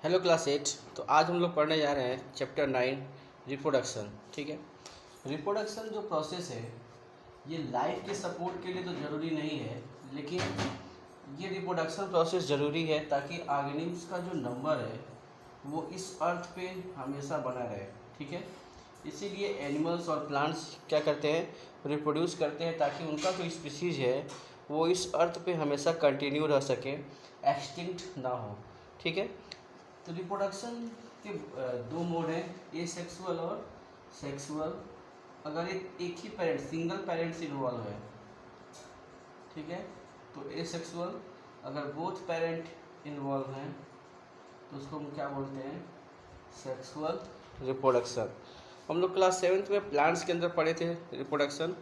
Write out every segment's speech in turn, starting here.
Hello class 8। तो आज हम लोग पढ़ने जा रहे हैं चैप्टर 9 रिप्रोडक्शन। ठीक है। रिप्रोडक्शन जो प्रोसेस है ये लाइफ के सपोर्ट के लिए तो ज़रूरी नहीं है, लेकिन ये रिप्रोडक्शन प्रोसेस ज़रूरी है ताकि ऑर्गेनिम्स का जो नंबर है वो इस अर्थ पे हमेशा बना रहे। ठीक है। इसीलिए एनिमल्स और प्लांट्स क्या करते हैं, रिप्रोड्यूस करते हैं ताकि उनका जो स्पीसीज है वो इस अर्थ पे हमेशा कंटिन्यू रह सके, एक्सटिंक्ट ना हो। ठीक है। तो रिप्रोडक्शन के दो मोड हैं, ए सेक्सुअल और सेक्सुअल। अगर एक ही पेरेंट, सिंगल पेरेंट्स इन्वॉल्व है, ठीक है, तो ए सेक्सुअल। अगर बोथ पेरेंट इन्वॉल्व हैं तो उसको हम क्या बोलते हैं, सेक्सुअल रिप्रोडक्शन। हम लोग क्लास 7th में प्लांट्स के अंदर पढ़े थे रिप्रोडक्शन।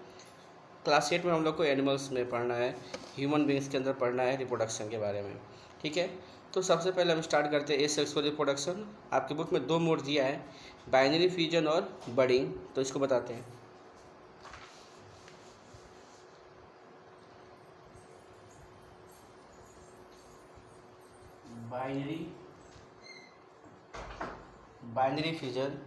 क्लास 8 में हम लोग को एनिमल्स में पढ़ना है, ह्यूमन बींग्स के अंदर पढ़ना है रिप्रोडक्शन के बारे में। ठीक है। तो सबसे पहले हम स्टार्ट करते हैं एसेक्सुअल रिप्रोडक्शन। आपके बुक में दो मोड दिया है, बाइनरी फ्यूजन और बडिंग, तो इसको बताते हैं। बाइनरी फ्यूजन,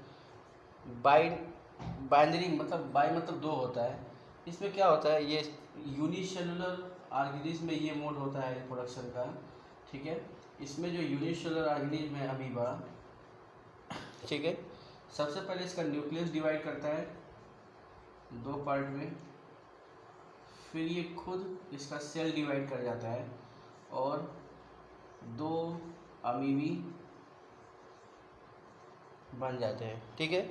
बाइनरी मतलब बाई मतलब दो होता है। इसमें क्या होता है, ये यूनिसेलुलर ऑर्गेनिज्म में ये मोड होता है रिप्रोडक्शन का। ठीक है। इसमें जो यूनिसेलुलर ऑर्गेनिज्म है अमीबा, ठीक है, सबसे पहले इसका न्यूक्लियस डिवाइड करता है दो पार्ट में, फिर ये खुद इसका सेल डिवाइड कर जाता है और दो अमीबी बन जाते हैं। ठीक है।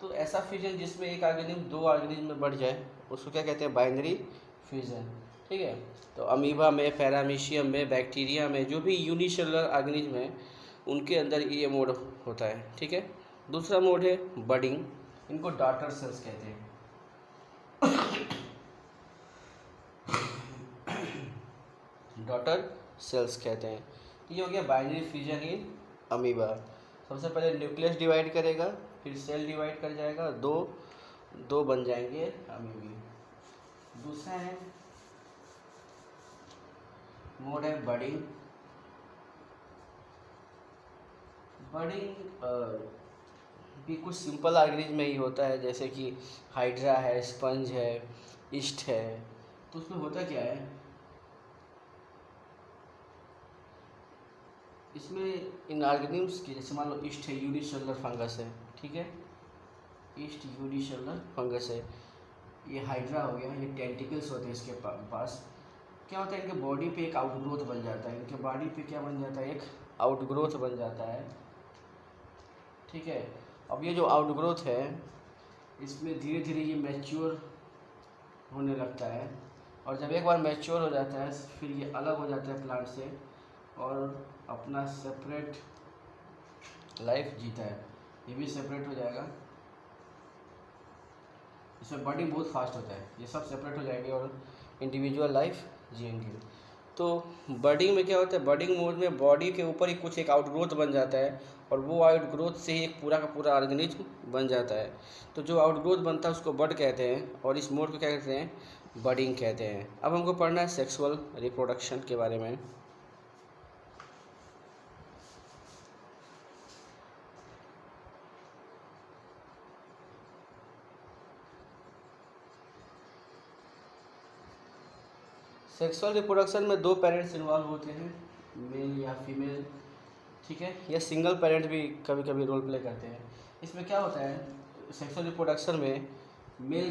तो ऐसा फ्यूजन जिसमें एक ऑर्गेनिज्म दो ऑर्गेनिज्म में बढ़ जाए उसको क्या कहते हैं, बाइनरी फ्यूजन। ठीक है। तो अमीबा में, पैरामीशियम में, बैक्टीरिया में, जो भी यूनिसेलुलर ऑर्गेनिज्म है उनके अंदर ये मोड होता है। ठीक है। दूसरा मोड है बडिंग, इनको डॉटर सेल्स कहते हैं। डॉटर सेल्स कहते हैं। ये हो गया बाइनरी फ्यूजन इन अमीबा। सबसे पहले न्यूक्लियस डिवाइड करेगा, फिर सेल डिवाइड कर जाएगा, दो दो बन जाएंगे अमीबी। दूसरा है मोड है बडिंग। बडिंग भी कुछ सिंपल ऑर्गेनिज्म में ही होता है, जैसे कि हाइड्रा है, स्पंज है, ईस्ट है। तो उसमें होता क्या है, इसमें इन ऑर्गेनिम्स की, जैसे मान लो ईस्ट है, यूनिसेलुलर फंगस है। ठीक है। ईस्ट यूनिसेलुलर फंगस है। ये हाइड्रा हो गया, ये टेंटिकल्स होते हैं इसके पास। क्या होता है, इनके बॉडी पे एक आउटग्रोथ बन जाता है, इनके बॉडी पे क्या बन जाता है, एक आउटग्रोथ बन जाता है। ठीक है। अब ये जो आउटग्रोथ है इसमें धीरे धीरे ये मैच्योर होने लगता है, और जब एक बार मैच्योर हो जाता है फिर ये अलग हो जाता है प्लांट से और अपना सेपरेट लाइफ जीता है। ये भी सेपरेट हो जाएगा, इसमें बर्डिंग बहुत फास्ट होता है, ये सब सेपरेट हो जाएंगे और इंडिविजुअल लाइफ जिएंगे। तो बर्डिंग में क्या होता है, बर्डिंग मोड में बॉडी के ऊपर ही कुछ एक आउटग्रोथ बन जाता है और वो आउटग्रोथ से ही एक पूरा का पूरा ऑर्गेनिज्म बन जाता है। तो जो आउटग्रोथ बनता है उसको बड कहते हैं और इस मोड को क्या कहते हैं, बडिंग कहते हैं। अब हमको पढ़ना है सेक्सुअल रिप्रोडक्शन के बारे में। सेक्सुअल रिप्रोडक्शन में दो पेरेंट्स इन्वॉल्व होते हैं, मेल या फीमेल। ठीक है। या सिंगल पेरेंट भी कभी कभी रोल प्ले करते हैं। इसमें क्या होता है, सेक्सुअल रिप्रोडक्शन में मेल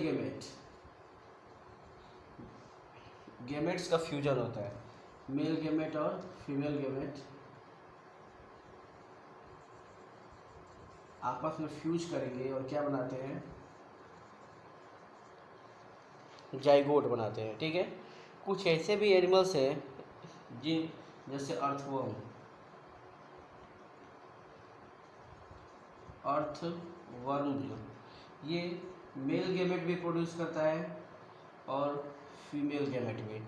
गेमेट्स का फ्यूजन होता है, मेल गेमेट और फीमेल गेमेट आपस में फ्यूज करेंगे और क्या बनाते हैं, जाइगोट बनाते हैं। ठीक है। कुछ ऐसे भी एनिमल्स हैं जिन, जैसे अर्थवर्म जो ये मेल गेमेट भी प्रोड्यूस करता है और फीमेल गेमेट भी,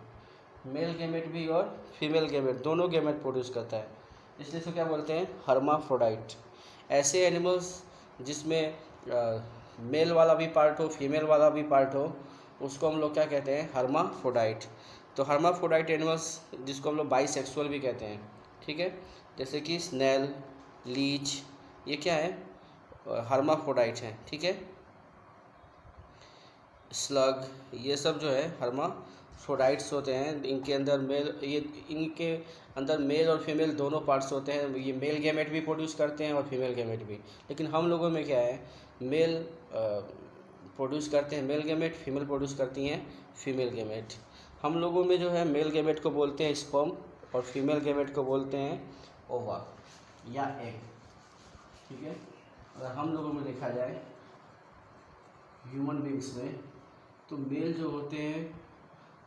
मेल गेमेट भी और फीमेल गेमेट दोनों गेमेट प्रोड्यूस करता है, इसलिए इसको क्या बोलते हैं, हर्माफ्रोडाइट। ऐसे एनिमल्स जिसमें मेल वाला भी पार्ट हो, फीमेल वाला भी पार्ट हो, उसको हम लोग क्या कहते हैं, हर्माफ्रोडाइट। तो हर्माफ्रोडाइट एनिमल्स जिसको हम लोग बाइसेक्सुअल भी कहते हैं, ठीक है, जैसे कि स्नेल, लीच, ये क्या है, हर्माफ्रोडाइट हैं, ठीक है। स्लग, ये सब जो है हर्माफ्रोडाइट्स होते हैं। इनके अंदर इनके अंदर मेल और फीमेल दोनों पार्ट्स होते हैं। ये मेल गैमेट भी प्रोड्यूस करते हैं और फीमेल गैमेट भी। लेकिन हम लोगों में क्या है, मेल प्रोड्यूस करते हैं मेल गैमेट, फीमेल प्रोड्यूस करती हैं फीमेल गैमेट। हम लोगों में जो है मेल गैमेट को बोलते हैं स्पर्म और फीमेल गैमेट को बोलते हैं ओवा या एग, ठीक है। अगर हम लोगों में देखा जाए ह्यूमन बींग्स में, तो मेल जो होते हैं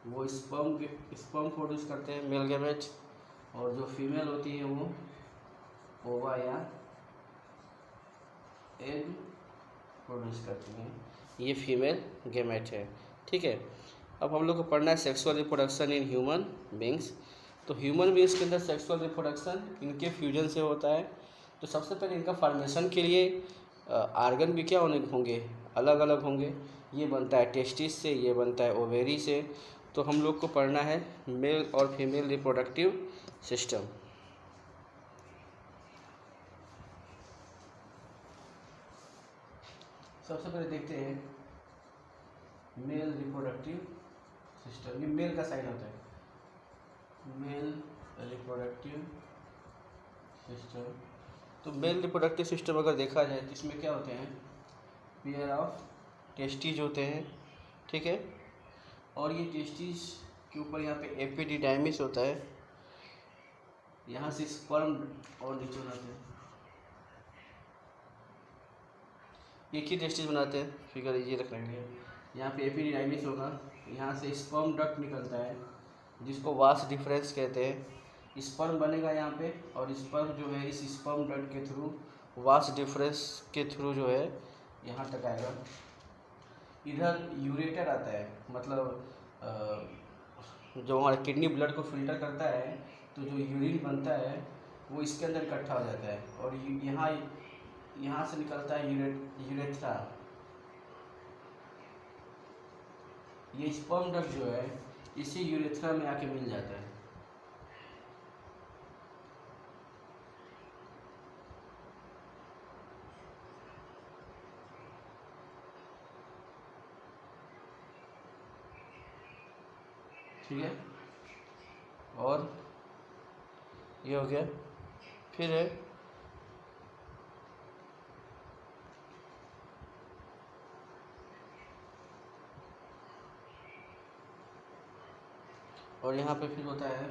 वो स्पर्म प्रोड्यूस करते हैं मेल गैमेट, और जो फीमेल होती है वो ओवा या एग प्रोड्यूस करती हैं, ये फीमेल गैमेट है, ठीक है। अब हम लोग को पढ़ना है sexual reproduction in human beings. तो ह्यूमन बींग्स के अंदर सेक्सुअल रिप्रोडक्शन इनके फ्यूजन से होता है। तो सबसे पहले इनका फॉर्मेशन के लिए आर्गन भी क्या होंगे, अलग अलग होंगे। ये बनता है टेस्टिस से, ये बनता है ओवेरी से। तो हम लोग को पढ़ना है मेल और फीमेल रिप्रोडक्टिव सिस्टम। सबसे पहले देखते हैं मेल रिप्रोडक्टिव सिस्टम। ये मेल का साइन होता है, मेल रिप्रोडक्टिव सिस्टम। तो मेल रिप्रोडक्टिव सिस्टम अगर देखा जाए तो इसमें क्या होते हैं, पेयर ऑफ टेस्टिज होते हैं, ठीक है। और ये टेस्टिज के ऊपर यहाँ पे एपिडिडाइमिस होता है, यहाँ से स्पर्म और नीचे बनाते हैं, एक ही टेस्टिज बनाते हैं। फिगर ये रख लेंगे, यहाँ पे एपिडिडाइमिस होगा, यहाँ से स्पर्म डक्ट निकलता है जिसको वास डिफरेंस कहते हैं। स्पर्म बनेगा यहाँ पे, और स्पर्म जो है इस स्पर्म डक्ट के थ्रू वास डिफरेंस के थ्रू जो है यहाँ तक आएगा। इधर यूरेटर आता है, मतलब जो हमारे किडनी ब्लड को फिल्टर करता है, तो जो यूरिन बनता है वो इसके अंदर इकट्ठा हो जाता है, और यहाँ से निकलता है यूरेथ्रा। ये स्पर्म डक्ट जो है इसी यूरेथ्रा में आके मिल जाता है। ठीक है, और ये हो गया। फिर है और यहाँ पे फिर होता है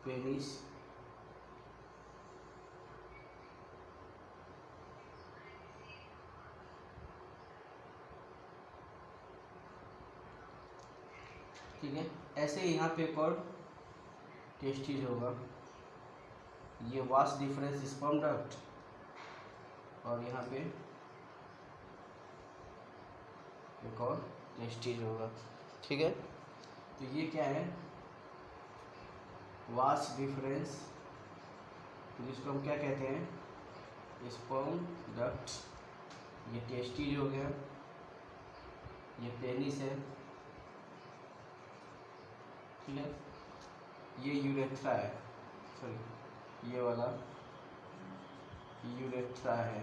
पेनिस, ठीक है। ऐसे ही यहाँ पे एक और टेस्टिज होगा, ये वास डिफरेंस स्पर्म डक्ट, और यहाँ पे एक और टेस्टिज होगा, ठीक है। तो ये क्या है, वास डिफरेंस, जिसको हम क्या कहते हैं, स्पर्म डक्ट। ये टेस्टिज हो गया, ये पेनिस है, ठीक है। ये यूरेथ्रा है, सॉरी ये वाला यूरेथ्रा है।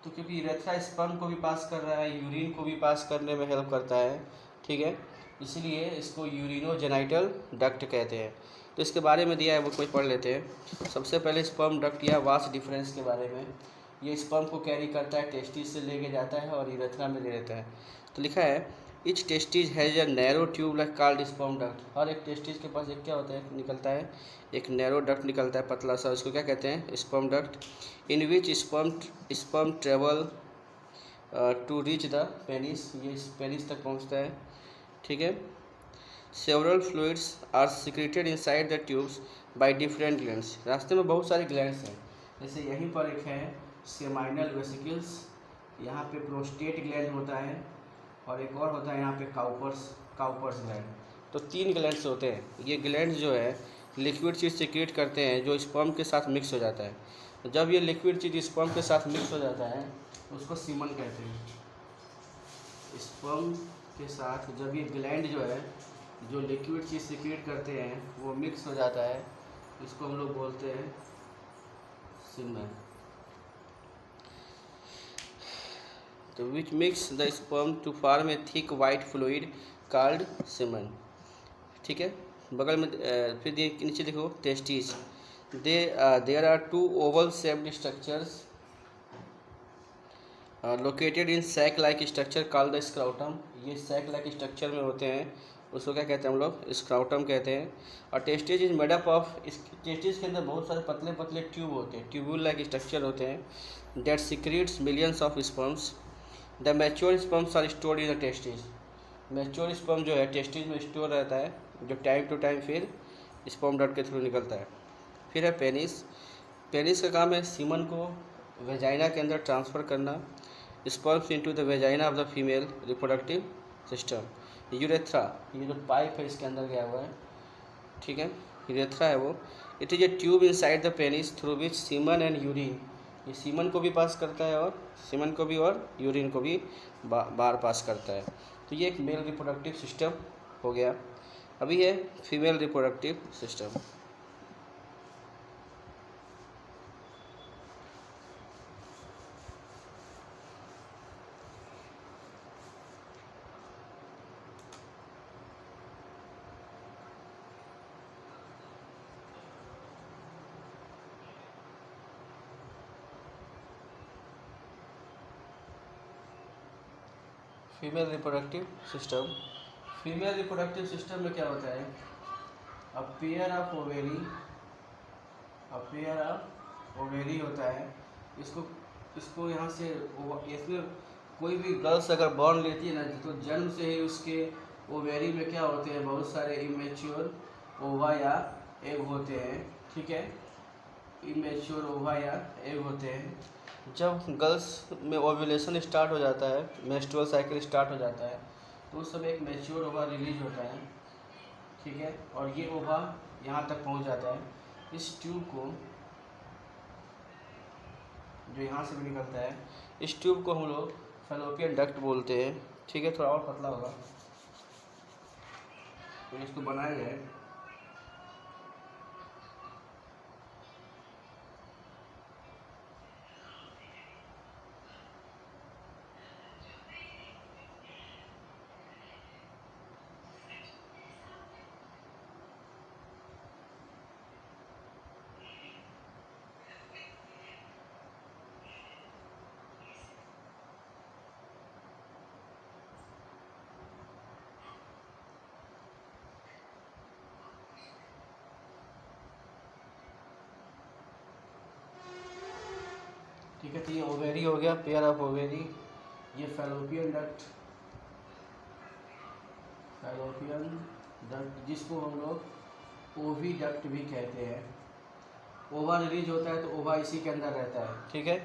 तो क्योंकि यूरेथ्रा स्पर्म को भी पास कर रहा है, यूरिन को भी पास करने में हेल्प करता है, ठीक है, इसलिए इसको यूरिनोजेनाइटल डक्ट कहते हैं। तो इसके बारे में दिया है वो कोई पढ़ लेते हैं। सबसे पहले स्पर्म डक्ट या वास डिफरेंस के बारे में, ये स्पर्म को कैरी करता है, टेस्टिस से लेके जाता है और यूरेथ्रा में ले लेता है। तो लिखा है each testes has a narrow tube like called sperm duct. हर एक टेस्टिज के पास एक क्या होता है, निकलता है एक नैरो डक्ट निकलता है, पतला सा, इसको क्या कहते हैं, sperm duct. In which sperm travel to reach the penis, ये पेनिस तक पहुंचता है, ठीक है। Several fluids are secreted inside the tubes by different glands. रास्ते में बहुत सारे ग्लैंड्स हैं, जैसे यहीं पर एक है सेमाइनल वेसिकल्स, यहाँ पे प्रोस्टेट ग्लैंड होता है, और एक और होता है यहाँ पे काउपर्स ग्लैंड। तो 3 ग्लैंड्स होते हैं। ये ग्लैंड्स जो है लिक्विड चीज़ सिक्रेट करते हैं जो स्पर्म के साथ मिक्स हो जाता है। तो जब ये लिक्विड चीज़ स्पर्म के साथ मिक्स हो जाता है तो उसको सीमन कहते हैं। स्पर्म के साथ जब ये ग्लैंड जो है, जो लिक्विड चीज़ सिक्रेट करते हैं, वो मिक्स हो जाता है, इसको हम लोग बोलते हैं सीमन। तो which mix the sperm to form a thick white fluid called semen. ठीक है, बगल में फिर नीचे देखो testis. There are 2 oval shaped structures located in sac like structure called the scrotum. ये सैक लाइक स्ट्रक्चर में होते हैं, उसको क्या कहते हैं हम लोग, स्क्राउटम कहते हैं। और testis is made up of, इस टेस्टिस के अंदर बहुत सारे पतले पतले ट्यूब होते हैं, ट्यूब्यूल लाइक स्ट्रक्चर होते हैं that secrets millions of sperms. The mature sperms are stored in the testis. Mature sperm जो है टेस्टिस में स्टोर रहता है, जो टाइम टू टाइम फिर स्पर्म डॉट के थ्रू निकलता है। फिर है पेनिस। पेनिस का काम है सीमन को वेजाइना के अंदर ट्रांसफ़र करना, sperms into the vagina of the female reproductive system. Urethra, ये जो पाइप है इसके अंदर गया हुआ है, ठीक है, यूरेथ्रा है वो। It is a tube inside the penis through which semen and urine, ये सीमन को भी पास करता है और सीमन को भी और यूरिन को भी बाहर पास करता है। तो ये एक मेल रिप्रोडक्टिव सिस्टम हो गया। अभी है female reproductive system. Female reproductive system. Female reproductive system में क्या होता है, अ पेयर ऑफ ओवेरी होता है। इसको यहाँ से इसमें कोई भी गर्ल्स अगर बॉर्न लेती है ना, तो जन्म से ही उसके ओवेरी में क्या होते हैं, बहुत सारे इमेच्योर ओवा या एग होते हैं। ठीक है, इमेच्योर ओवा या एग होते हैं। जब गर्ल्स में ओव्यूलेशन स्टार्ट हो जाता है, मेंस्ट्रुअल साइकिल स्टार्ट हो जाता है, तो उस समय एक मैच्योर ओवा रिलीज होता है। ठीक है, और ये ओवा यहाँ तक पहुँच जाता है। इस ट्यूब को, जो यहाँ से भी निकलता है, इस ट्यूब को हम लोग फैलोपियन डक्ट बोलते हैं। ठीक है, थोड़ा और पतला होगा, तो इसको बनाया जाए। ठीक है, तो ये ओवेरी हो गया, पेयर ऑफ ओवेरी। ये फैलोपियन डक्ट जिसको हम लोग ओवी डक्ट भी कहते हैं। ओवा रिलीज होता है तो ओवा इसी के अंदर रहता है। ठीक है,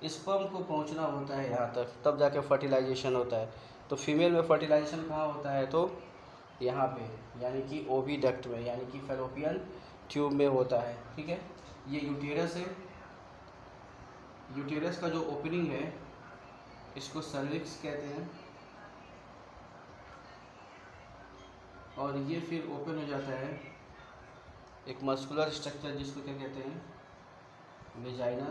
स्पर्म को पहुंचना होता है यहाँ तक, तब जाके फर्टिलाइजेशन होता है। तो फीमेल में फर्टिलाइजेशन कहाँ होता है, तो यहाँ पे, यानी कि ओवी डक्ट में, यानी कि फैलोपियन ट्यूब में होता है। ठीक है, ये यूटेरस है। यूटेरस का जो ओपनिंग है इसको सर्विक्स कहते हैं, और ये फिर ओपन हो जाता है एक मस्कुलर स्ट्रक्चर जिसको क्या कहते हैं, वेजाइना।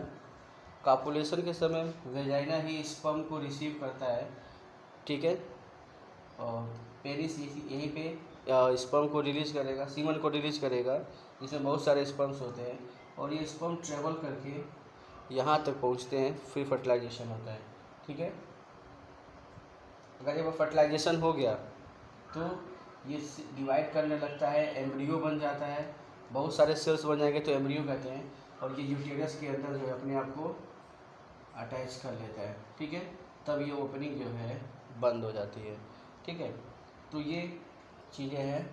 कापुलेशन के समय वेजाइना ही स्पर्म को रिसीव करता है। ठीक है, और पेनिस यहीं पे स्पर्म को रिलीज करेगा, सीमन को रिलीज करेगा, जिसमें बहुत सारे स्पर्म्स होते हैं, और ये स्पर्म ट्रेवल करके यहाँ तक पहुँचते हैं, फिर फर्टिलाइजेशन होता है। ठीक है, अगर जब फर्टिलाइजेशन हो गया तो ये डिवाइड करने लगता है, एम्ब्रियो बन जाता है, बहुत सारे सेल्स बन जाएंगे तो एम्ब्रियो कहते हैं, और ये यूटेरस के अंदर जो है अपने आप को अटैच कर लेता है। ठीक है, तब ये ओपनिंग जो है बंद हो जाती है। ठीक है, तो ये चीज़ें हैं,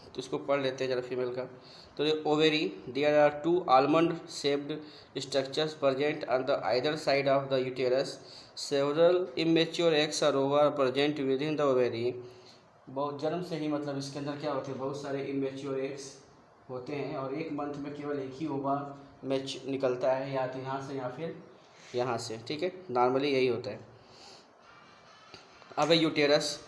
तो इसको पढ़ लेते हैं जरा फीमेल का। तो ये ovary, there are 2 almond shaped structures present on the either side of the uterus. Several immature eggs are over present within the ovary. बहुत जन्म से ही मतलब इसके अंदर क्या होते हैं, बहुत सारे इमेच्योर एग्स होते हैं और एक मंथ में केवल एक ही ओवा मैच निकलता है, या तो यहाँ से या फिर यहाँ से, ठीक है, नॉर्मली यही होता है। अब है uterus.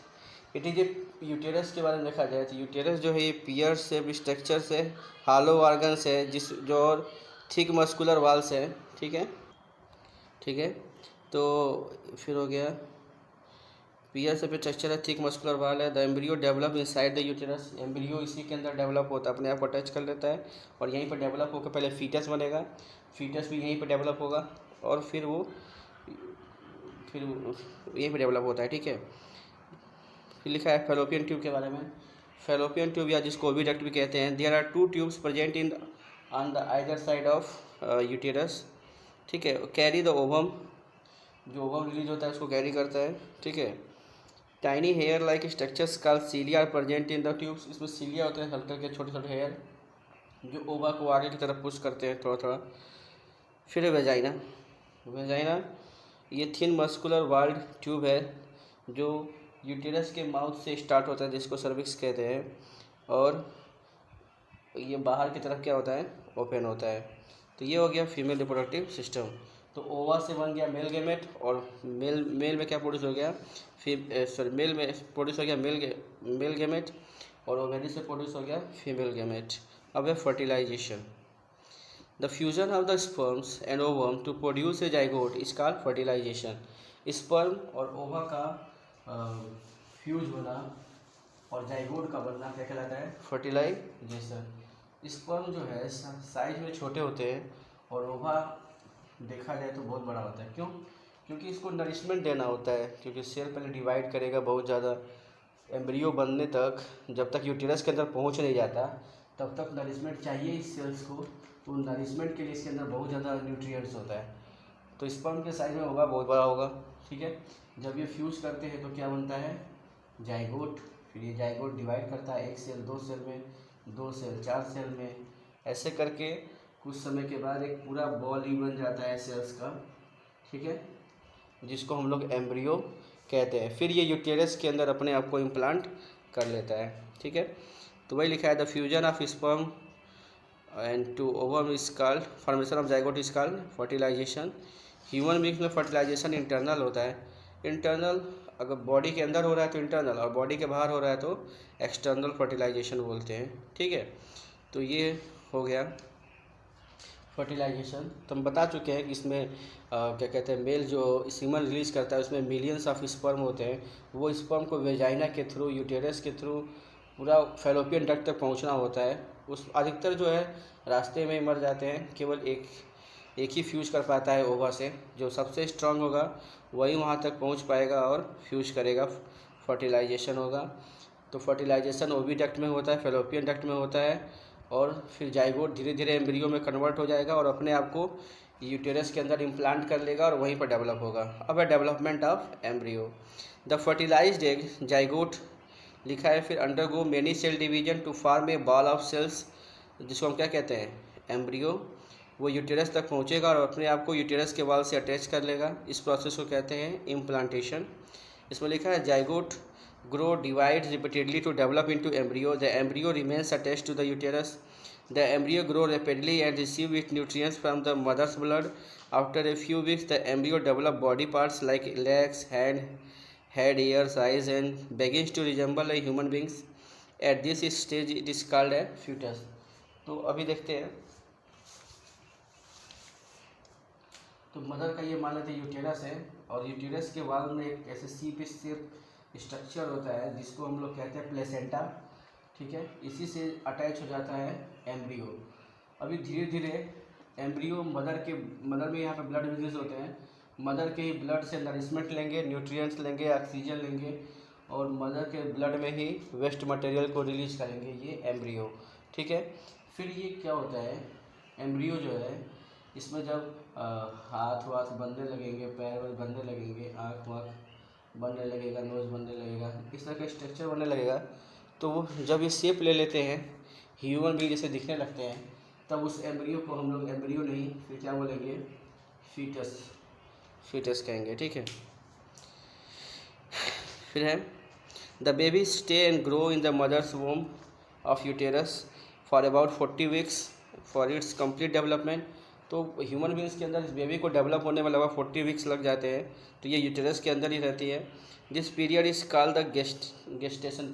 It is a uterus के बारे में देखा जाए तो यूटेरस जो है ये पियर शेप स्ट्रक्चर से, हालो ऑर्गन्स है जिस जो और थिक मस्कुलर वाल्स है, ठीक है, ठीक है। तो फिर हो गया पियर शेप स्ट्रक्चर है, थिक मस्कुलर वाल है। The embryo develop inside the uterus, embryo इसी के अंदर डेवलप होता है, अपने आप को टच कर लेता है और यहीं पर डेवलप होकर पहले फीटस बनेगा, फीटस भी यहीं पर डेवलप होगा और फिर यहीं पर डेवलप होता है, ठीक है। फिर लिखा है फेलोपियन ट्यूब के बारे में। फेलोपियन ट्यूब या जिसको ओविडक्ट भी कहते हैं, there are 2 tubes present in on the either side of uterus, ठीक है। कैरी द ओवम, जो ओवम रिलीज होता है उसको कैरी करता है, ठीक है। Tiny hair like structures called cilia are present in the tubes, इसमें सीलिया होते हैं हल्के हल्के छोटे छोटे हेयर जो ओवा को आगे की तरफ पुश करते हैं थोड़ा थोड़ा। फिर वेजाइना, वेजाइना ये थिन मस्कुलर वाल्ड ट्यूब है जो यूटेरस के माउथ से स्टार्ट होता है जिसको सर्विक्स कहते हैं, और ये बाहर की तरफ क्या होता है, ओपन होता है। तो ये हो गया फीमेल रिप्रोडक्टिव सिस्टम। तो ओवा से बन गया मेल गेमेट, और मेल में क्या प्रोड्यूस हो गया, मेल में प्रोड्यूस हो गया मेल गेमेट, और ओवेरी से प्रोड्यूस हो गया फीमेल गेमेट। अब है fertilisation. The fusion of the sperms and ovum to produce a zygote is called fertilisation. Sperm और ओवा का फ्यूज होना और जाइगोट का बनना क्या कहलाता है, फर्टिलाइजेशन। स्पर्म जो है साइज में छोटे होते हैं और ओवा देखा जाए तो बहुत बड़ा होता है। क्यों? क्योंकि इसको नरिशमेंट देना होता है, क्योंकि सेल पहले डिवाइड करेगा बहुत ज़्यादा, एम्ब्रियो बनने तक जब तक यूटेरस के अंदर पहुंच नहीं जाता तब तक नरिशमेंट चाहिए इस सेल्स को, तो नरिशमेंट के लिए इसके अंदर बहुत ज़्यादा न्यूट्रिएंट्स होता है। तो स्पर्म के साइज में होगा बहुत बड़ा होगा, ठीक है। जब ये फ्यूज़ करते हैं तो क्या बनता है, जाइगोट। फिर ये जाइगोट डिवाइड करता है 1 सेल 2 सेल में, 2 सेल 4 सेल में, ऐसे करके कुछ समय के बाद एक पूरा बॉल ही बन जाता है सेल्स का, ठीक है, जिसको हम लोग एम्ब्रियो कहते हैं। फिर ये यूटेरस के अंदर अपने आप को इम्प्लांट कर लेता है, ठीक है। तो वही लिखा है the fusion of sperm and to ovum is called formation of zygote is called fertilisation. Human beings में फर्टिलाइजेशन इंटरनल होता है। इंटरनल अगर बॉडी के अंदर हो रहा है तो इंटरनल, और बॉडी के बाहर हो रहा है तो एक्सटर्नल फर्टिलाइजेशन बोलते हैं, ठीक है। तो ये हो गया फर्टिलाइजेशन। तो हम बता चुके हैं कि इसमें क्या कहते हैं, मेल जो सीमन रिलीज करता है उसमें मिलियंस ऑफ स्पर्म होते हैं, वो स्पर्म को वेजाइना के थ्रू, यूटेरस के थ्रू पूरा फेलोपियन डक्ट तक पहुंचना होता है। उस अधिकतर जो है रास्ते में मर जाते हैं, केवल एक ही फ्यूज कर पाता है ओवा से, जो सबसे स्ट्रांग होगा वही वहाँ तक पहुँच पाएगा और फ्यूज करेगा, फर्टिलाइजेशन होगा। तो फर्टिलाइजेशन ओविडक्ट में होता है, फेलोपियन डक्ट में होता है, और फिर जाइगोट धीरे धीरे एम्ब्रियो में कन्वर्ट हो जाएगा और अपने आप को यूटेरस के अंदर इम्प्लांट कर लेगा और वहीं पर डेवलप होगा। अब है development of embryo. The fertilised egg zygote लिखा है फिर undergo many cell division to form a ball of cells, जिसको हम क्या कहते हैं, एम्ब्रियो। वो यूटेरस तक पहुंचेगा और अपने आप को यूटेरस के वॉल से अटैच कर लेगा। इस प्रोसेस को कहते हैं इम्प्लांटेशन। इसमें लिखा है zygote grow divides repeatedly to develop into embryo. The embryo remains attached to the uterus. The embryo grow rapidly and receive its nutrients from the mother's blood. After a few weeks, the embryo develop body parts like legs, head, ears, eyes, and begins to resemble a human beings. At this stage, it is called a fetus. तो अभी देखते हैं। तो mother का ये मान लेते हैं यूटेरस है, और यूटेरस के वाल में एक ऐसे सीप स्ट्रक्चर होता है जिसको हम लोग कहते हैं प्लेसेंटा, ठीक है। इसी से अटैच हो जाता है एम्ब्रियो। अभी धीरे धीरे एम्ब्रियो मदर में यहाँ पे ब्लड रिलीज होते हैं, मदर के ही ब्लड से नरिशमेंट लेंगे, न्यूट्रिएंट्स लेंगे, ऑक्सीजन लेंगे, और मदर के ब्लड में ही वेस्ट मटेरियल को रिलीज करेंगे ये एम्ब्रियो, ठीक है। फिर ये क्या होता है, एम्ब्रियो जो है इसमें जब हाथ वाथ बनने लगेंगे, पैर वैर बनने लगेंगे, आँख वाँख बनने लगेगा, नोज बनने लगेगा, इस तरह का स्ट्रक्चर बनने लगेगा, तो वो जब ये शेप ले लेते हैं, ह्यूमन बींग जैसे दिखने लगते हैं, तब उस एम्ब्रियो को हम लोग एम्ब्रियो नहीं फिर क्या बोलेंगे, फीटस कहेंगे, ठीक है। फिर है the baby stay and grow in the mother's womb of uterus for about 40 weeks for its complete development. तो ह्यूमन बींग्स के अंदर इस बेबी को डेवलप होने में लगभग 40 वीक्स लग जाते हैं। तो ये यूटेरस के अंदर ही रहती है। This period is called the gestation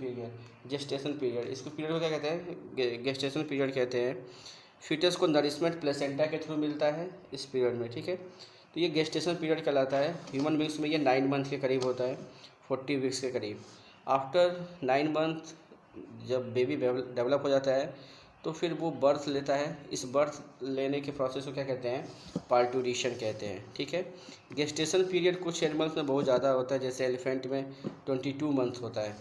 period. इसको पीरियड को क्या कहते हैं? गेस्टेशन पीरियड कहते हैं। फीटस को नरिशमेंट प्लेसेंटा के थ्रू मिलता है इस पीरियड में, ठीक है। तो ये गेस्टेशन पीरियड कहलाता है। ह्यूमन बींग्स में ये 9 मंथ के करीब होता है, 40 वीक्स के करीब। आफ्टर 9 मंथ जब बेबी डेवलप हो जाता है तो फिर वो बर्थ लेता है। इस बर्थ लेने के प्रोसेस को क्या कहते हैं? पार्टूरिशन कहते हैं, ठीक है। गेस्टेशन पीरियड कुछ एनिमल्स में बहुत ज़्यादा होता है, जैसे एलिफेंट में 22 मंथ होता है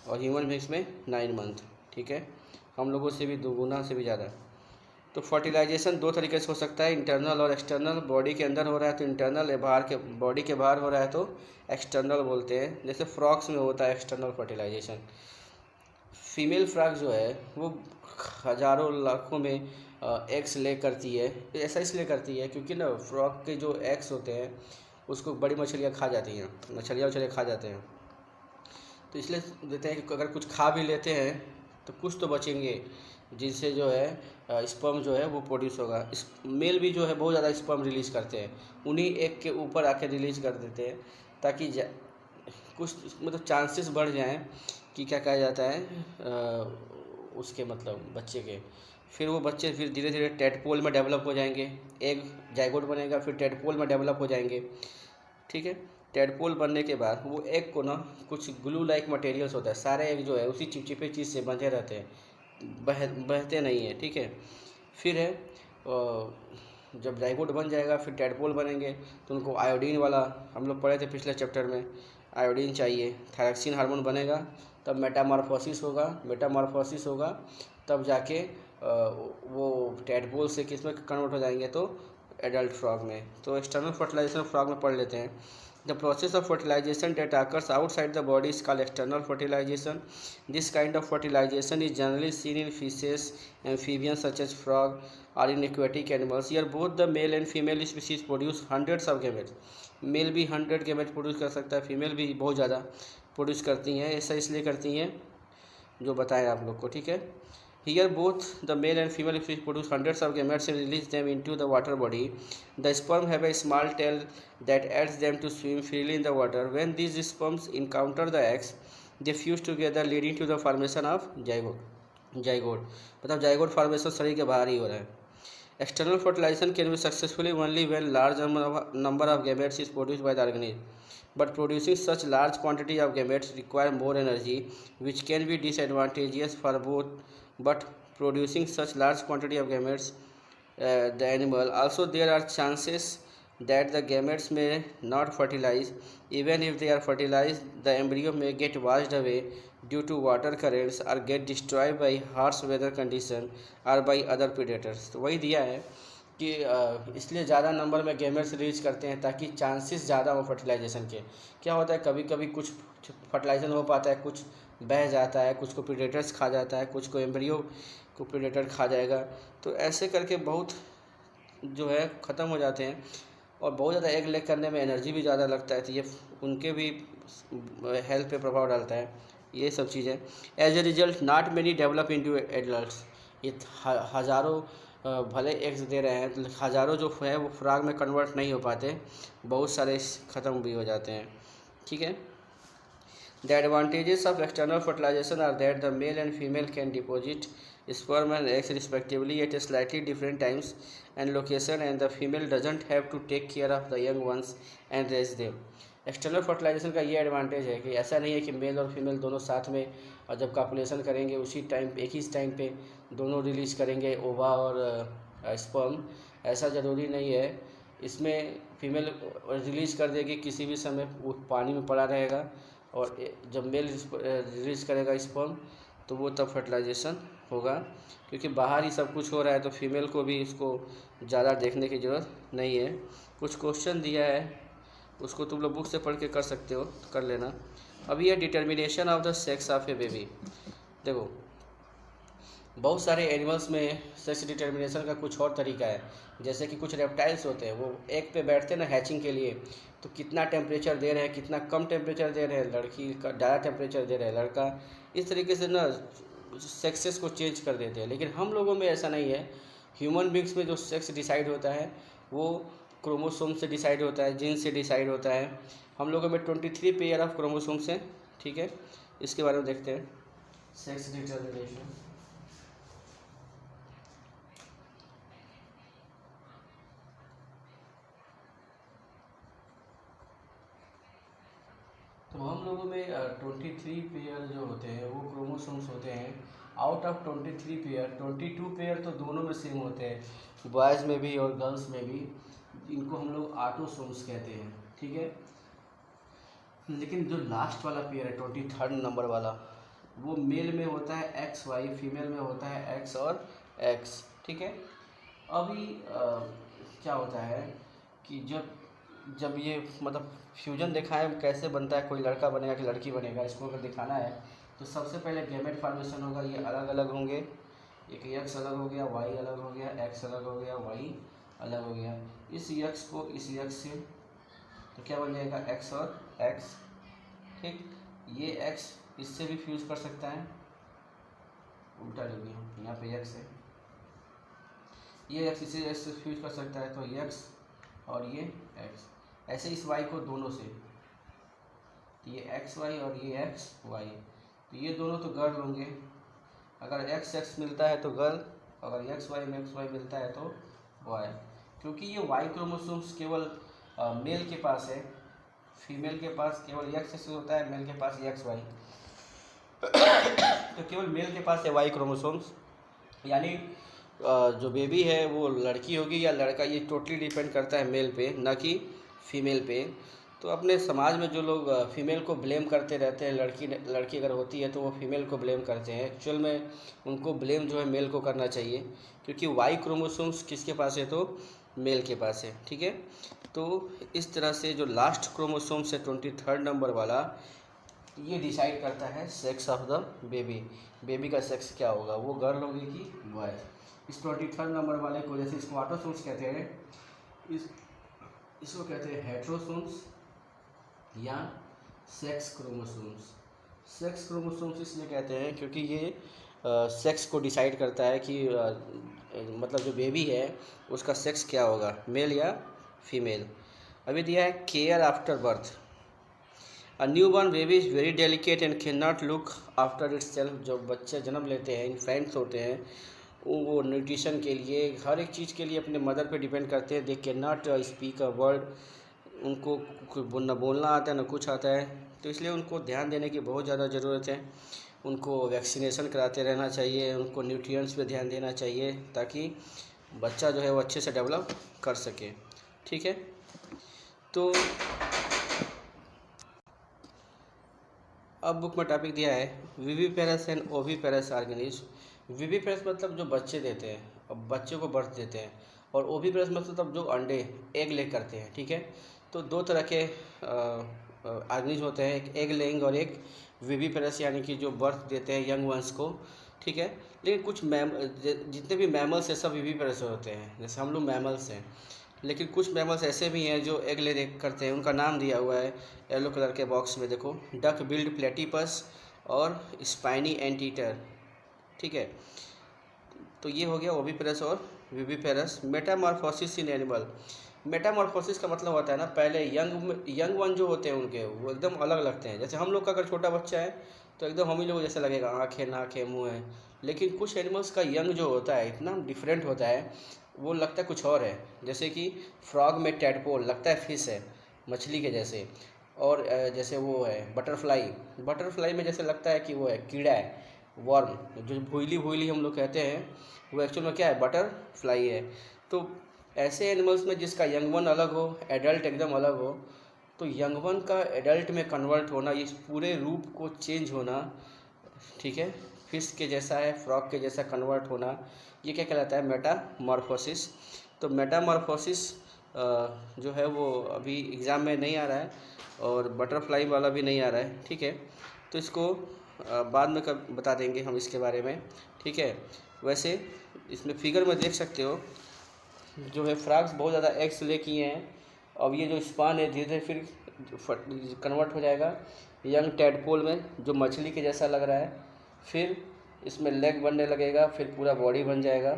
और ह्यूमन बींग्स में 9 मंथ, ठीक है। हम लोगों से भी 2 गुना से भी ज़्यादा। तो फर्टिलाइजेशन 2 तरीके से हो सकता है, इंटरनल और एक्सटर्नल। बॉडी के अंदर हो रहा है तो इंटरनल, बाहर के बॉडी के बाहर हो रहा है तो एक्सटर्नल बोलते हैं। जैसे फ्रॉक्स में होता है एक्सटर्नल फर्टिलाइजेशन। फीमेल फ्रॉक जो है वो हज़ारों लाखों में एग्स ले करती है। ऐसा इसलिए करती है क्योंकि ना फ्रॉक के जो एग्स होते हैं उसको बड़ी मछलियाँ खा जाती हैं, मछलियाँ खा जाते हैं। तो इसलिए देते हैं कि अगर कुछ खा भी लेते हैं तो कुछ तो बचेंगे, जिनसे जो है स्पर्म जो है वो प्रोड्यूस होगा। इस मेल भी जो है बहुत ज़्यादा स्पर्म रिलीज़ करते हैं, उन्हीं एक के ऊपर आके रिलीज़ कर देते हैं ताकि कुछ मतलब चांसेस बढ़ जाएं कि क्या कहा जाता है उसके मतलब बच्चे के। फिर वो बच्चे फिर धीरे धीरे टेडपोल में डेवलप हो जाएंगे। एग जाइगोट बनेगा, फिर टेडपोल में डेवलप हो जाएंगे, ठीक है। टेडपोल बनने के बाद वो एग को ना कुछ ग्लू लाइक मटेरियल्स होता है, सारे एग जो है उसी चिपचिपे चीज़ से बंधे रहते हैं, बहते नहीं है, ठीक है। फिर है जब जाइगोट बन जाएगा फिर टेडपोल बनेंगे तो उनको आयोडीन वाला, हम लोग पढ़े थे पिछले चैप्टर में, आयोडीन चाहिए। थायरॉक्सिन हार्मोन बनेगा तब मेटामॉर्फोसिस होगा तब जाके वो टेडपोल से किस में कन्वर्ट हो जाएंगे? तो एडल्ट फ्रॉग में। तो एक्सटर्नल फर्टिलाइजेशन फ्रॉग में पढ़ लेते हैं। The process of fertilisation that occurs outside the body is called external fertilization. This kind of fertilization is generally seen in fishes, amphibians such as frog, or in aquatic animals. Here both the male and female species produce hundreds of gametes. Male भी 100 gametes produce कर सकता है, female भी बहुत ज़्यादा produce करती हैं। ऐसा इसलिए करती हैं जो बताएं आप लोग को, ठीक है। Here both the male and female species produce hundreds of gametes and release them into the water body. The sperm have a small tail that aids them to swim freely in the water. When these sperms encounter the eggs, they fuse together leading to the formation of zygote मतलब zygote formation शरीर के बाहर ही हो रहा है। External fertilization can be successfully only when large number of gametes is produced by the organism. But producing such large quantity of gametes require more energy, which can be disadvantageous for both. But producing such large quantity of gametes, the animal also there are chances that the gametes may not fertilize. Even if they are fertilized, the embryo may get washed away due to water currents or get destroyed by harsh weather condition or by other predators. तो वही दिया है कि इसलिए ज़्यादा number में gametes release करते हैं ताकि चांसेस ज़्यादा हो फर्टिलाइजेशन के। क्या होता है कभी कभी कुछ फर्टिलाइजेशन हो पाता है, कुछ बह जाता है, कुछ को प्रीडेटर्स खा जाता है, कुछ को एम्ब्रियो को प्रीडेटर खा जाएगा। तो ऐसे करके बहुत जो है ख़त्म हो जाते हैं और बहुत ज़्यादा एग लेग करने में एनर्जी भी ज़्यादा लगता है, तो ये उनके भी हेल्थ पे प्रभाव डालता है ये सब चीज़ें। As a result not many develop into adults. ये हज़ारों भले एग्स दे रहे हैं तो हज़ारों जो है वो फ्रॉग में कन्वर्ट नहीं हो पाते, बहुत सारे ख़त्म भी हो जाते हैं, ठीक है। The advantages of external fertilization are that the male and female can deposit sperm and eggs respectively at a slightly different times and location, and the female doesn't have to take care of the young ones and raise them. External fertilisation का ये advantage है कि ऐसा नहीं है कि mail और female दोनों साथ में और जब कॉपुलेशन करेंगे उसी टाइम एक ही टाइम पे दोनों रिलीज़ करेंगे ओवा और स्पर्म, ऐसा ज़रूरी नहीं है। इसमें फीमेल रिलीज़ कर देगी किसी भी समय, वो पानी में पड़ा रहेगा और जब मेल रिलीज़ करेगा स्पर्म तो वो तब फर्टिलाइजेशन होगा, क्योंकि बाहर ही सब कुछ हो रहा है तो फीमेल को भी इसको ज़्यादा देखने की ज़रूरत नहीं है। कुछ क्वेश्चन दिया है उसको तुम लोग बुक से पढ़ के कर सकते हो, कर लेना। अभी ये determination of the sex of A baby, देखो बहुत सारे एनिमल्स में सेक्स डिटर्मिनेशन का कुछ और तरीका है। जैसे कि कुछ रेप्टाइल्स होते हैं वो एग पे बैठते हैं ना हैचिंग के लिए, तो कितना टेम्परेचर दे रहे हैं, कितना कम टेम्परेचर दे रहे हैं, लड़की का ज़्यादा टेम्परेचर दे रहे हैं लड़का, इस तरीके से ना सेक्सेस को चेंज कर देते हैं, लेकिन हम लोगों में ऐसा नहीं है। ह्यूमन बींग्स में जो सेक्स डिसाइड होता है वो क्रोमोसोम से डिसाइड होता है, जीन से डिसाइड होता है। हम लोगों में 23 पेयर ऑफ क्रोमोसोम्स हैं, ठीक है। इसके बारे में देखते हैं, सेक्स डिटर्मिनेशन। तो हम लोगों में 23 पेयर जो होते हैं वो क्रोमोसोम्स होते हैं। आउट ऑफ 23 पेयर 22 पेयर तो दोनों में सेम होते हैं, बॉयज़ में भी और गर्ल्स में भी। इनको हम लोग ऑटोसोम्स कहते हैं, ठीक है। लेकिन जो लास्ट वाला पेयर है 23rd नंबर वाला, वो मेल में होता है XY, फीमेल में होता है X और X, ठीक है। अभी क्या होता है कि जब जब ये मतलब फ्यूजन दिखाएं कैसे बनता है, कोई लड़का बनेगा कि लड़की बनेगा, इसको अगर दिखाना है तो सबसे पहले गैमेट फॉर्मेशन होगा। ये अलग अलग होंगे, एक X अलग हो गया, Y अलग हो गया, X अलग हो गया, Y अलग हो गया। इस X को इस X से तो क्या बन जाएगा, X और X, ठीक। ये X इससे भी फ्यूज कर सकता है, उल्टा ले लिया, यहाँ पे X है, ये X इसे X से फ्यूज कर सकता है, तो X और ये X। ऐसे इस Y को दोनों से, तो ये XY और ये XY, तो ये दोनों तो गर्ल होंगे। अगर XX मिलता है तो गर्ल, अगर XY में XY मिलता है तो बॉय। क्योंकि ये Y क्रोमोसोम्स केवल मेल के पास है, फीमेल के पास केवल XX होता है, मेल के पास XY। तो केवल मेल के पास है Y क्रोमोसोम्स, यानी जो बेबी है वो लड़की होगी या लड़का, ये टोटली डिपेंड करता है मेल पे, ना कि फीमेल पे। तो अपने समाज में जो लोग फीमेल को ब्लेम करते रहते हैं, लड़की अगर होती है तो वो फीमेल को ब्लेम करते हैं। एक्चुअल में उनको ब्लेम जो है मेल को करना चाहिए, क्योंकि वाई क्रोमोसोम्स किसके पास है, तो मेल के पास है, ठीक है। तो इस तरह से जो लास्ट क्रोमोसोम्स है 23rd नंबर वाला, ये डिसाइड करता है sex of the baby. Baby का सेक्स क्या होगा, वो गर्ल होगी कि बॉय। इस 23rd नंबर वाले को, जैसे इसको ऑटोसोम्स कहते हैं, इसको कहते हैं हेट्रोसोम्स या सेक्स क्रोमोसोम्स। सेक्स क्रोमोसोम्स इसलिए कहते हैं क्योंकि ये सेक्स को डिसाइड करता है कि मतलब जो बेबी है उसका सेक्स क्या होगा, मेल या फीमेल। अभी दिया है care after birth. A new born baby is very delicate and can not look after it's self. जो बच्चे जन्म लेते हैं, इन्फेंट्स होते हैं, वो न्यूट्रिशन के लिए, हर एक चीज़ के लिए अपने मदर पे डिपेंड करते हैं। They can not speak a word. उनको न बोलना आता है, न कुछ आता है। तो इसलिए उनको ध्यान देने की बहुत ज़्यादा ज़रूरत है। उनको वैक्सीनेशन कराते रहना चाहिए, उनको न्यूट्रिएंट्स पे ध्यान देना चाहिए, ताकि बच्चा जो है वो अच्छे से डेवलप कर सके, ठीक है। तो अब बुक में टॉपिक दिया है viviparous and oviparous organism. Viviparous मतलब जो बच्चे देते हैं, अब बच्चे को बर्थ देते हैं, और ओविपेरस मतलब जो अंडे एग ले करते हैं, ठीक है। तो दो तरह के ऑर्गेनिज्म होते हैं, एक एग लेइंग और एक विविपेरस, यानी कि जो बर्थ देते हैं यंग वंस को, ठीक है। लेकिन कुछ जितने भी मैमल्स हैं सब विविपेरस होते हैं, जैसे हम लोग मैमल्स हैं। लेकिन कुछ मैमल्स ऐसे भी हैं जो एग ले करते हैं, उनका नाम दिया हुआ है येलो कलर के बॉक्स में, देखो, डक बिल्ड प्लेटिपस और स्पाइनी एंटीटर, ठीक है। तो ये हो गया ओविपेरस और viviparous. Metamorphosis in animal. Metamorphosis का मतलब होता है ना, पहले यंग वन जो होते हैं उनके वो एकदम अलग लगते हैं। जैसे हम लोग का अगर छोटा बच्चा है तो एकदम हम ही लोग जैसे लगेगा, आँखें, नाक है, मुँह है। लेकिन कुछ एनिमल्स का यंग जो होता है इतना डिफरेंट होता है, वो लगता है कुछ और है। जैसे कि फ्रॉग में टैडपोल लगता है फिश है, मछली के जैसे। और जैसे वो है बटरफ्लाई में जैसे लगता है कि वो है कीड़ा है, वर्म, जो भूली हम लोग कहते हैं, वो एक्चुअल में क्या है, बटरफ्लाई है। तो ऐसे एनिमल्स में जिसका यंग वन अलग हो, एडल्ट एकदम अलग हो, तो यंग वन का एडल्ट में कन्वर्ट होना, इस पूरे रूप को चेंज होना, ठीक है, फिश के जैसा है, फ्रॉग के जैसा कन्वर्ट होना, ये क्या कहलाता है, मेटामॉर्फोसिस। तो मेटामॉर्फोसिस जो है वो अभी एग्ज़ाम में नहीं आ रहा है, और बटरफ्लाई वाला भी नहीं आ रहा है, ठीक है। तो इसको बाद में बता देंगे हम इसके बारे में, ठीक है। वैसे इसमें फिगर में देख सकते हो जो है फ्रॉग्स बहुत ज़्यादा एग्स ले किए हैं। अब ये जो स्पान है धीरे धीरे फिर कन्वर्ट हो जाएगा यंग टैडपोल में, जो मछली के जैसा लग रहा है। फिर इसमें लेग बनने लगेगा, फिर पूरा बॉडी बन जाएगा।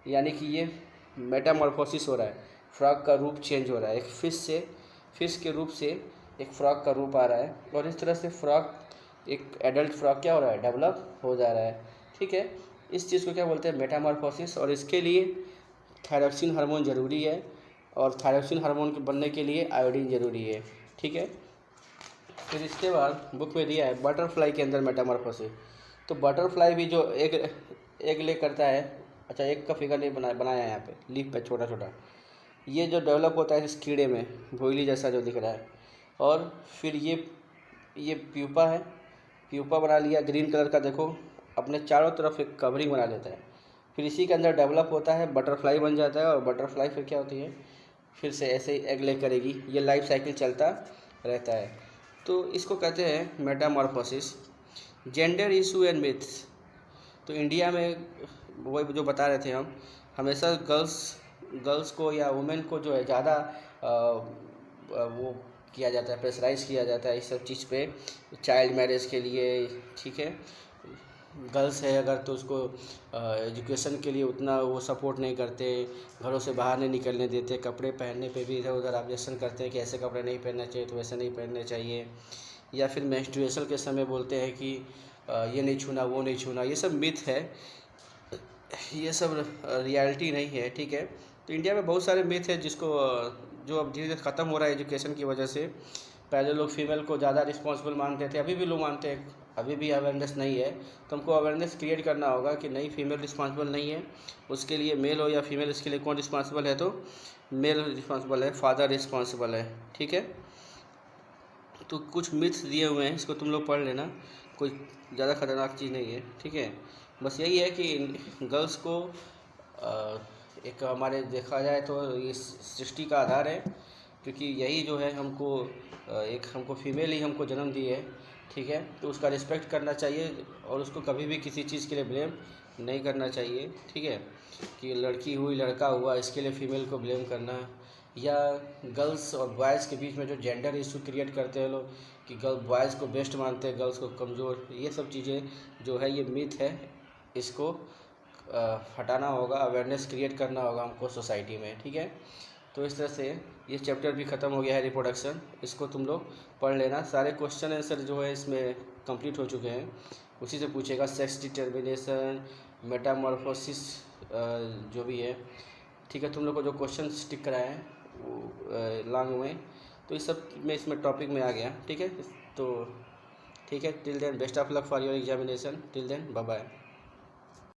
यानी कि ये मेटामॉर्फोसिस हो रहा है, फ्रॉग का रूप चेंज हो रहा है, एक फिश के रूप से एक फ्रॉग का रूप आ रहा है, और इस तरह से फ्रॉग एक एडल्ट फ्रॉग क्या हो रहा है, डेवलप हो जा रहा है। ठीक है, इस चीज़ को क्या बोलते हैं, मेटामॉर्फोसिस। और इसके लिए थायरॉक्सिन हार्मोन ज़रूरी है, और थायरॉक्सिन हार्मोन के बनने के लिए आयोडीन ज़रूरी है। ठीक है, फिर इसके बाद बुक में दिया है बटरफ्लाई के अंदर मेटामॉर्फोसिस। तो बटरफ्लाई भी जो एग ले करता है, अच्छा एग का फिगर नहीं बनाया है यहाँ पे, लीफ पे छोटा छोटा, ये जो डेवलप होता है इस कीड़े में, भोइली जैसा जो दिख रहा है, और फिर ये प्यूपा है, प्यूपा बना लिया ग्रीन कलर का, देखो अपने चारों तरफ एक कवरिंग बना लेता है, फिर इसी के अंदर डेवलप होता है, बटरफ्लाई बन जाता है, और बटरफ्लाई फिर क्या होती है, फिर से ऐसे ही एग ले करेगी, ये लाइफ साइकिल चलता रहता है। तो इसको कहते हैं Metamorphosis. Gender issue and myths, तो इंडिया में वही जो बता रहे थे हम, हमेशा गर्ल्स को या वुमेन को जो है ज़्यादा वो किया जाता है, प्रेशराइज़ किया जाता है इस सब चीज़ पे, चाइल्ड मैरिज के लिए। ठीक है, गर्ल्स है अगर तो उसको एजुकेशन के लिए उतना वो सपोर्ट नहीं करते, घरों से बाहर नहीं निकलने देते, कपड़े पहनने पे भी इधर उधर ऑब्जेक्शन करते हैं कि ऐसे कपड़े नहीं पहनना चाहिए तो वैसे नहीं पहनने चाहिए, या फिर मेंस्ट्रुएशन के समय बोलते हैं कि ये नहीं छूना वो नहीं छूना। ये सब मिथ है, ये सब रियलिटी नहीं है। ठीक है, तो इंडिया में बहुत सारे मिथ है जिसको जो अब धीरे धीरे ख़त्म हो रहा है एजुकेशन की वजह से। पहले लोग फीमेल को ज़्यादा रिस्पॉन्सिबल मानते थे, अभी भी लोग मानते हैं, अभी भी अवेयरनेस नहीं है, तो हमको अवेयरनेस क्रिएट करना होगा कि नहीं, फीमेल रिस्पॉन्सिबल नहीं है, उसके लिए मेल हो या फीमेल, इसके लिए कौन रिस्पॉन्सिबल है, तो मेल रिस्पॉन्सिबल है, फादर रिस्पॉन्सिबल है। ठीक है, तो कुछ मिथ्स दिए हुए हैं, इसको तुम लोग पढ़ लेना, कोई ज़्यादा खतरनाक चीज़ नहीं है। ठीक है, बस यही है कि गर्ल्स को एक हमारे देखा जाए तो ये सृष्टि का आधार है, क्योंकि यही जो है हमको एक हमको फीमेल ही हमको जन्म दी है। ठीक है, तो उसका रिस्पेक्ट करना चाहिए, और उसको कभी भी किसी चीज़ के लिए ब्लेम नहीं करना चाहिए। ठीक है, कि लड़की हुई लड़का हुआ इसके लिए फ़ीमेल को ब्लेम करना, या गर्ल्स और बॉयज़ के बीच में जो जेंडर इशू क्रिएट करते हैं लोग कि बॉयज़ को बेस्ट मानते हैं, गर्ल्स को कमज़ोर, ये सब चीज़ें जो है ये मिथ है, इसको हटाना होगा, अवेयरनेस क्रिएट करना होगा हमको सोसाइटी में। ठीक है, तो इस तरह से ये चैप्टर भी ख़त्म हो गया है, रिप्रोडक्शन। इसको तुम लोग पढ़ लेना, सारे क्वेश्चन आंसर जो है इसमें कंप्लीट हो चुके हैं, उसी से पूछेगा, सेक्स डिटर्मिनेशन, मेटामॉर्फोसिस जो भी है। ठीक है, तुम लोग को जो क्वेश्चन टिक कराए हैं वो लॉन्ग में, तो इस सब में इसमें टॉपिक में आ गया। ठीक है, तो ठीक है, till then best of luck for your examination, till then bye bye.